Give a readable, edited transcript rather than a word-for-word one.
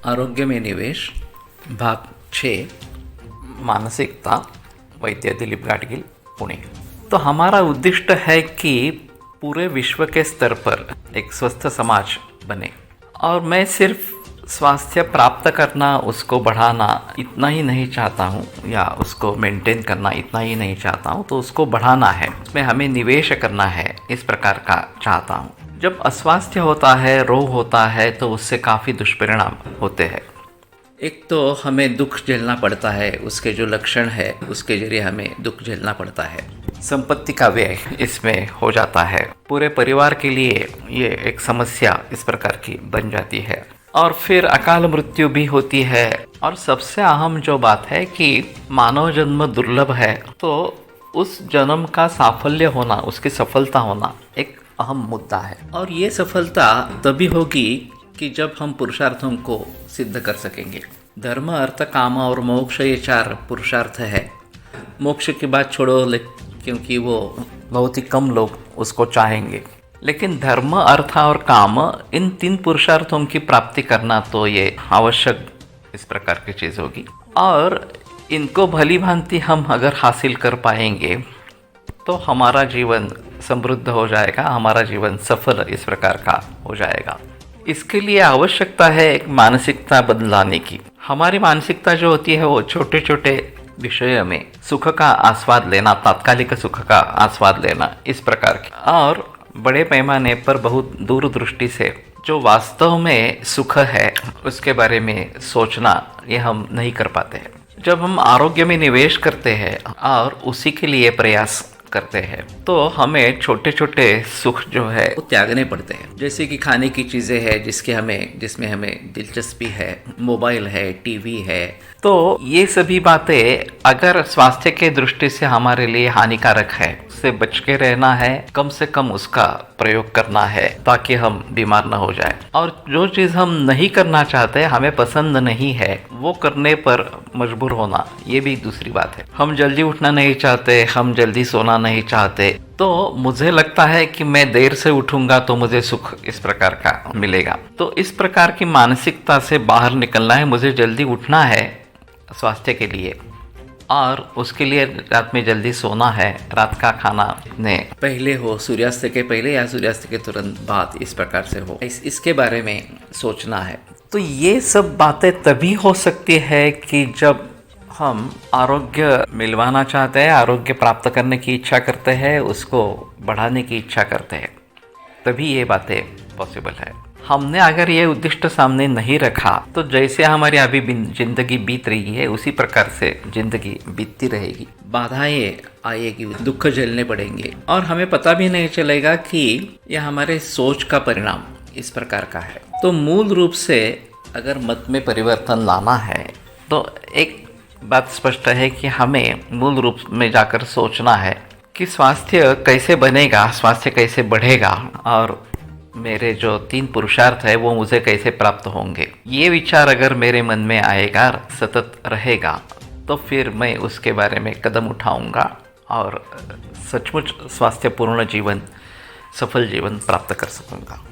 आरोग्य में निवेश भाग 6 मानसिकता वैद्य दिलीप गाडगिल पुणे। तो हमारा उद्दिष्ट है कि पूरे विश्व के स्तर पर एक स्वस्थ समाज बने और मैं सिर्फ स्वास्थ्य प्राप्त करना, उसको बढ़ाना इतना ही नहीं चाहता हूँ या उसको मेंटेन करना इतना ही नहीं चाहता हूँ, तो उसको बढ़ाना है, उसमें हमें निवेश करना है, इस प्रकार का चाहता हूँ। जब अस्वास्थ्य होता है, रोग होता है, तो उससे काफ़ी दुष्परिणाम होते हैं। एक तो हमें दुख झेलना पड़ता है, उसके जो लक्षण है उसके जरिए हमें दुख झेलना पड़ता है। संपत्ति का व्यय इसमें हो जाता है, पूरे परिवार के लिए ये एक समस्या इस प्रकार की बन जाती है। और फिर अकाल मृत्यु भी होती है। और सबसे अहम जो बात है कि मानव जन्म दुर्लभ है, तो उस जन्म का साफल्य होना, उसकी सफलता होना एक अहम मुद्दा है। और ये सफलता तभी होगी कि जब हम पुरुषार्थों को सिद्ध कर सकेंगे। धर्म, अर्थ, काम और मोक्ष, ये 4 पुरुषार्थ है। मोक्ष की बात छोड़ो, क्योंकि वो बहुत ही कम लोग उसको चाहेंगे। लेकिन धर्म, अर्थ और काम, इन 3 पुरुषार्थों की प्राप्ति करना तो ये आवश्यक इस प्रकार की चीज़ होगी। और इनको भली भांति हम अगर हासिल कर पाएंगे तो हमारा जीवन समृद्ध हो जाएगा, हमारा जीवन सफल इस प्रकार का हो जाएगा। इसके लिए आवश्यकता है एक मानसिकता बदलाने की। हमारी मानसिकता जो होती है वो छोटे छोटे विषयों में सुख का आस्वाद लेना, तात्कालिक सुख का आस्वाद लेना, इस प्रकार की, और बड़े पैमाने पर बहुत दूरदृष्टि से जो वास्तव में सुख है उसके बारे में सोचना, ये हम नहीं कर पाते हैं। जब हम आरोग्य में निवेश करते हैं और उसी के लिए प्रयास करते हैं, तो हमें छोटे छोटे सुख जो है वो त्यागने पड़ते हैं। जैसे कि खाने की चीज़ें हैं जिसमें हमें दिलचस्पी है, मोबाइल है, टीवी है। तो ये सभी बातें अगर स्वास्थ्य के दृष्टि से हमारे लिए हानिकारक है, उससे बच के रहना है, कम से कम उसका प्रयोग करना है ताकि हम बीमार न हो जाए। और जो चीज़ हम नहीं करना चाहते, हमें पसंद नहीं है, वो करने पर मजबूर होना, ये भी दूसरी बात है। हम जल्दी उठना नहीं चाहते, हम जल्दी सोना नहीं चाहते, तो मुझे लगता है कि मैं देर से उठूंगा तो मुझे सुख इस प्रकार का मिलेगा। तो इस प्रकार की मानसिकता से बाहर निकलना है। मुझे जल्दी उठना है स्वास्थ्य के लिए, और उसके लिए रात में जल्दी सोना है। रात का खाना ने पहले हो, सूर्यास्त के पहले या सूर्यास्त के तुरंत बाद, इस प्रकार से हो, इसके बारे में सोचना है। तो ये सब बातें तभी हो सकती है कि जब हम आरोग्य मिलवाना चाहते हैं, आरोग्य प्राप्त करने की इच्छा करते हैं, उसको बढ़ाने की इच्छा करते हैं, तभी ये बातें पॉसिबल है। हमने अगर ये उद्दिष्ट सामने नहीं रखा तो जैसे हमारी अभी जिंदगी बीत रही है उसी प्रकार से जिंदगी बीतती रहेगी। बाधाएं आएगी, दुख झेलने पड़ेंगे, और हमें पता भी नहीं चलेगा कि यह हमारे सोच का परिणाम इस प्रकार का है। तो मूल रूप से अगर मत में परिवर्तन लाना है तो एक बात स्पष्ट है कि हमें मूल रूप में जाकर सोचना है कि स्वास्थ्य कैसे बनेगा, स्वास्थ्य कैसे बढ़ेगा, और मेरे जो 3 पुरुषार्थ है वो मुझे कैसे प्राप्त होंगे। ये विचार अगर मेरे मन में आएगा, सतत रहेगा, तो फिर मैं उसके बारे में कदम उठाऊंगा और सचमुच स्वास्थ्यपूर्ण जीवन, सफल जीवन प्राप्त कर सकूंगा।